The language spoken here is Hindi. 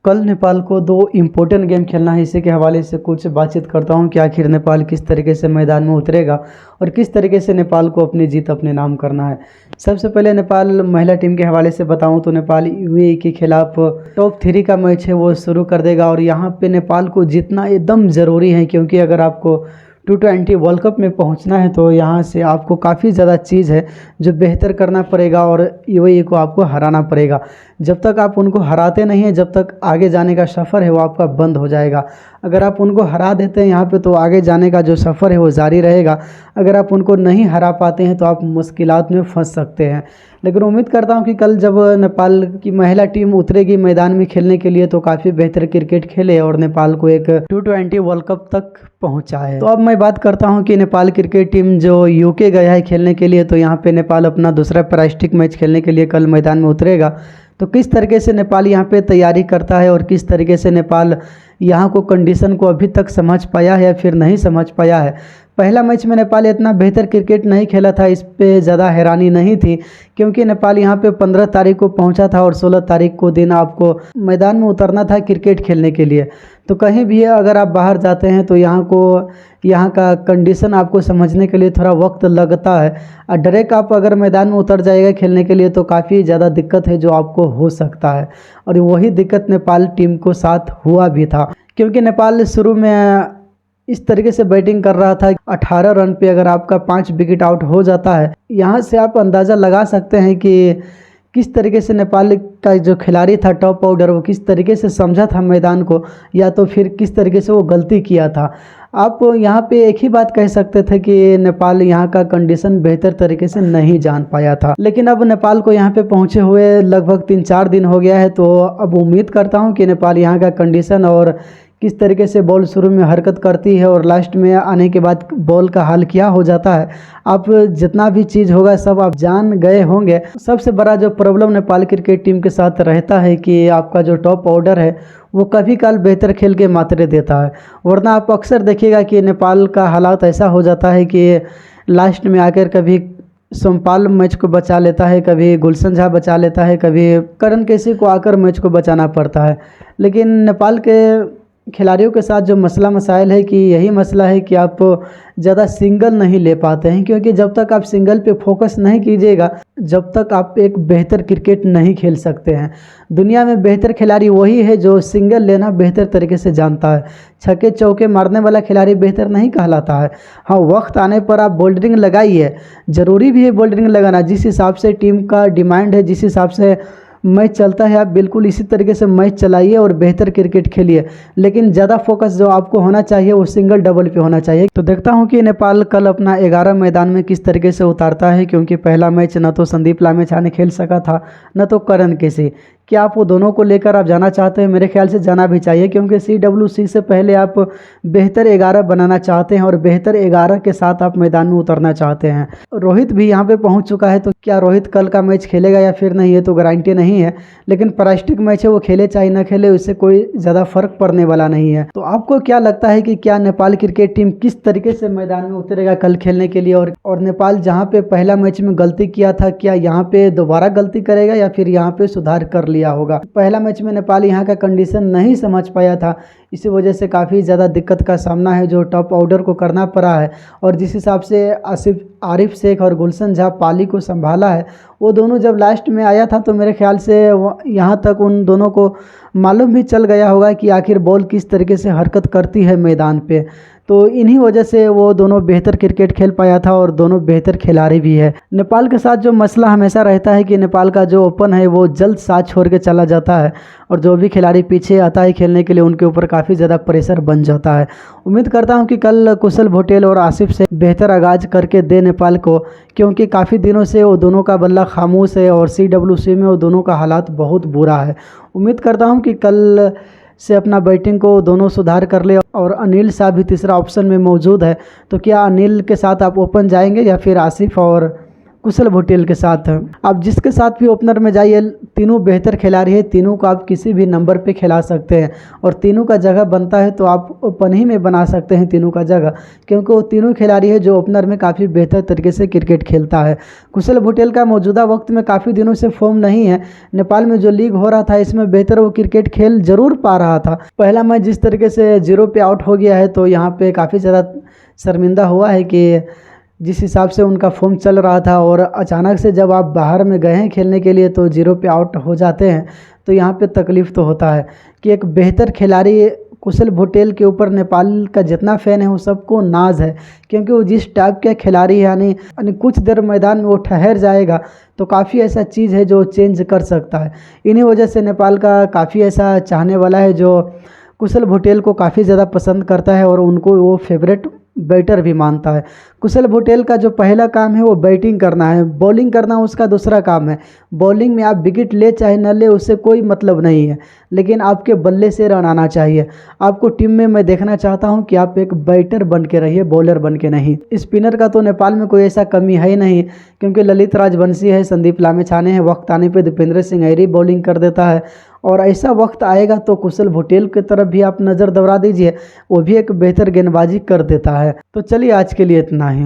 कल नेपाल को 2 इम्पोर्टेंट गेम खेलना है। इसी के हवाले से कुछ बातचीत करता हूं कि आखिर नेपाल किस तरीके से मैदान में उतरेगा और किस तरीके से नेपाल को अपनी जीत अपने नाम करना है। सबसे पहले नेपाल महिला टीम के हवाले से बताऊं तो नेपाल यूएई के खिलाफ टॉप 3 का मैच है वो शुरू कर देगा और यहां पे नेपाल को जीतना एकदम ज़रूरी है, क्योंकि अगर आपको T20 वर्ल्ड कप में पहुंचना है तो यहाँ से आपको काफ़ी ज़्यादा चीज़ है जो बेहतर करना पड़ेगा और यूएई को आपको हराना पड़ेगा। जब तक आप उनको हराते नहीं हैं जब तक आगे जाने का सफ़र है वो आपका बंद हो जाएगा। अगर आप उनको हरा देते हैं यहाँ पे तो आगे जाने का जो सफ़र है वो जारी रहेगा। अगर आप उनको नहीं हरा पाते हैं तो आप मुश्किलात में फंस सकते हैं। लेकिन उम्मीद करता हूँ कि कल जब नेपाल की महिला टीम उतरेगी मैदान में खेलने के लिए तो काफ़ी बेहतर क्रिकेट खेले और नेपाल को एक T20 वर्ल्ड कप तक पहुँचाए। तो अब मैं बात करता हूँ कि नेपाल क्रिकेट टीम जो यूके गया है खेलने के लिए, तो यहाँ पे नेपाल अपना दूसरा प्राइस्टिक मैच खेलने के लिए कल मैदान में उतरेगा। तो किस तरीके से नेपाल यहाँ पे तैयारी करता है और किस तरीके से नेपाल यहाँ को कंडीशन को अभी तक समझ पाया है या फिर नहीं समझ पाया है। पहला मैच में नेपाल इतना बेहतर क्रिकेट नहीं खेला था, इस पे ज़्यादा हैरानी नहीं थी, क्योंकि नेपाल यहाँ पे 15 तारीख को पहुँचा था और 16 तारीख को दिन आपको मैदान में उतरना था क्रिकेट खेलने के लिए। तो कहीं भी अगर आप बाहर जाते हैं तो यहाँ का कंडीशन आपको समझने के लिए थोड़ा वक्त लगता है और डायरेक्ट आप अगर मैदान में उतर जाएगा खेलने के लिए तो काफ़ी ज़्यादा दिक्कत है जो आपको हो सकता है। और वही दिक्कत नेपाल टीम को साथ हुआ भी था, क्योंकि नेपाल शुरू में इस तरीके से बैटिंग कर रहा था। 18 रन पे अगर आपका 5 विकेट आउट हो जाता है, यहाँ से आप अंदाज़ा लगा सकते हैं कि किस तरीके से नेपाल का जो खिलाड़ी था टॉप ऑर्डर वो किस तरीके से समझा था मैदान को, या तो फिर किस तरीके से वो गलती किया था। आप यहाँ पे एक ही बात कह सकते थे कि नेपाल यहाँ का कंडीशन बेहतर तरीके से नहीं जान पाया था। लेकिन अब नेपाल को यहाँ पे पहुँचे हुए लगभग 3-4 दिन हो गया है, तो अब उम्मीद करता हूँ कि नेपाल यहाँ का कंडीशन और किस तरीके से बॉल शुरू में हरकत करती है और लास्ट में आने के बाद बॉल का हाल क्या हो जाता है, आप जितना भी चीज़ होगा सब आप जान गए होंगे। सबसे बड़ा जो प्रॉब्लम नेपाल क्रिकेट टीम के साथ रहता है कि आपका जो टॉप ऑर्डर है वो कभी काल बेहतर खेल के मात्रे देता है, वरना आप अक्सर देखिएगा कि नेपाल का हालात ऐसा हो जाता है कि लास्ट में आकर कभी सोमपाल मैच को बचा लेता है, कभी गुलशन झा बचा लेता है, कभी करण केसी को आकर मैच को बचाना पड़ता है। लेकिन नेपाल के खिलाड़ियों के साथ जो मसला मसाइल है कि यही मसला है कि आप ज़्यादा सिंगल नहीं ले पाते हैं, क्योंकि जब तक आप सिंगल पे फोकस नहीं कीजिएगा जब तक आप एक बेहतर क्रिकेट नहीं खेल सकते हैं। दुनिया में बेहतर खिलाड़ी वही है जो सिंगल लेना बेहतर तरीके से जानता है। छक्के चौके मारने वाला खिलाड़ी बेहतर नहीं कहलाता है। हाँ, वक्त आने पर आप बोल्डरिंग लगाइए, ज़रूरी भी है बोल्डरिंग लगाना। जिस हिसाब से टीम का डिमांड है, जिस हिसाब से मैच चलता है, आप बिल्कुल इसी तरीके से मैच चलाइए और बेहतर क्रिकेट खेलिए। लेकिन ज़्यादा फोकस जो आपको होना चाहिए वो सिंगल डबल पे होना चाहिए। तो देखता हूं कि नेपाल कल अपना 11 मैदान में किस तरीके से उतारता है, क्योंकि पहला मैच न तो संदीप लामेछा ने खेल सका था न तो करण केसी। क्या आप वो दोनों को लेकर आप जाना चाहते हैं? मेरे ख्याल से जाना भी चाहिए, क्योंकि CWC से पहले आप बेहतर 11 बनाना चाहते हैं और बेहतर 11 के साथ आप मैदान में उतरना चाहते हैं। रोहित भी यहाँ पे पहुँच चुका है, तो क्या रोहित कल का मैच खेलेगा या फिर नहीं, ये तो गारंटी नहीं है। लेकिन प्राइस्टिक मैच है, वो खेले चाहे न खेले उससे कोई ज़्यादा फर्क पड़ने वाला नहीं है। तो आपको क्या लगता है कि क्या नेपाल क्रिकेट टीम किस तरीके से मैदान में उतरेगा कल खेलने के लिए, और नेपाल जहाँ पे पहला मैच में गलती किया था क्या यहाँ पे दोबारा गलती करेगा या फिर यहाँ पे सुधार कर लिया होगा? पहला मैच में नेपाल यहाँ का कंडीशन नहीं समझ पाया था, इसी वजह से काफ़ी ज़्यादा दिक्कत का सामना है जो टॉप ऑर्डर को करना पड़ा है। और जिस हिसाब से आरिफ शेख और गुलशन झा पाली को संभाला है, वो दोनों जब लास्ट में आया था तो मेरे ख्याल से यहाँ तक उन दोनों को मालूम भी चल गया होगा कि आखिर बॉल किस तरीके से हरकत करती है मैदान पे। तो इन्हीं वजह से वो दोनों बेहतर क्रिकेट खेल पाया था और दोनों बेहतर खिलाड़ी भी है। नेपाल के साथ जो मसला हमेशा रहता है कि नेपाल का जो ओपन है वो जल्द साथ छोड़ के चला जाता है और जो भी खिलाड़ी पीछे आता है खेलने के लिए उनके ऊपर काफ़ी ज़्यादा प्रेशर बन जाता है। उम्मीद करता हूं कि कल कुशल भोटेल और आसिफ से बेहतर आगाज़ करके दे नेपाल को, क्योंकि काफ़ी दिनों से वो दोनों का बल्ला खामोश है और CWC में वो दोनों का हालात बहुत बुरा है। उम्मीद करता हूँ कि कल से अपना बैटिंग को दोनों सुधार कर ले। और अनिल शाह भी तीसरा ऑप्शन में मौजूद है, तो क्या अनिल के साथ आप ओपन जाएंगे या फिर आसिफ और कुशल भुटेल के साथ है। आप जिसके साथ भी ओपनर में जाइए, तीनों बेहतर खिलाड़ी है, तीनों को आप किसी भी नंबर पे खिला सकते हैं और तीनों का जगह बनता है तो आप ओपन ही में बना सकते हैं तीनों का जगह, क्योंकि वो तीनों खिलाड़ी है जो ओपनर में काफ़ी बेहतर तरीके से क्रिकेट खेलता है। कुशल भुटेल का मौजूदा वक्त में काफ़ी दिनों से फॉर्म नहीं है। नेपाल में जो लीग हो रहा था इसमें बेहतर वो क्रिकेट खेल जरूर पा रहा था। पहला मैच जिस तरीके से 0 पे आउट हो गया है तो यहाँ पे काफ़ी ज़्यादा शर्मिंदा हुआ है कि जिस हिसाब से उनका फॉर्म चल रहा था और अचानक से जब आप बाहर में गए हैं खेलने के लिए तो 0 पे आउट हो जाते हैं तो यहाँ पे तकलीफ़ तो होता है कि एक बेहतर खिलाड़ी कुशल भुटेल के ऊपर नेपाल का जितना फ़ैन है वो सबको नाज है, क्योंकि वो जिस टाइप के खिलाड़ी है यानी कुछ देर मैदान में वो ठहर जाएगा तो काफ़ी ऐसा चीज़ है जो चेंज कर सकता है। इन्हीं वजह से नेपाल का काफ़ी ऐसा चाहने वाला है जो कुशल भुटेल को काफ़ी ज़्यादा पसंद करता है और उनको वो फेवरेट बैटर भी मानता है। कुशल भुटेल का जो पहला काम है वो बैटिंग करना है, बॉलिंग करना उसका दूसरा काम है। बॉलिंग में आप विकेट ले चाहे न ले उससे कोई मतलब नहीं है, लेकिन आपके बल्ले से रन आना चाहिए। आपको टीम में मैं देखना चाहता हूं कि आप एक बैटर बन के रहिए, बॉलर बन के नहीं। स्पिनर का तो नेपाल में कोई ऐसा कमी है ही नहीं, क्योंकि ललित राजवंशी है, संदीप लामिछाने हैं, वक्त आने पर दीपेंद्र सिंह ऐरी बॉलिंग कर देता है और ऐसा वक्त आएगा तो कुशल भुटेल की तरफ भी आप नज़र दौड़ा दीजिए, वो भी एक बेहतर गेंदबाजी कर देता है। तो चलिए आज के लिए इतना ही।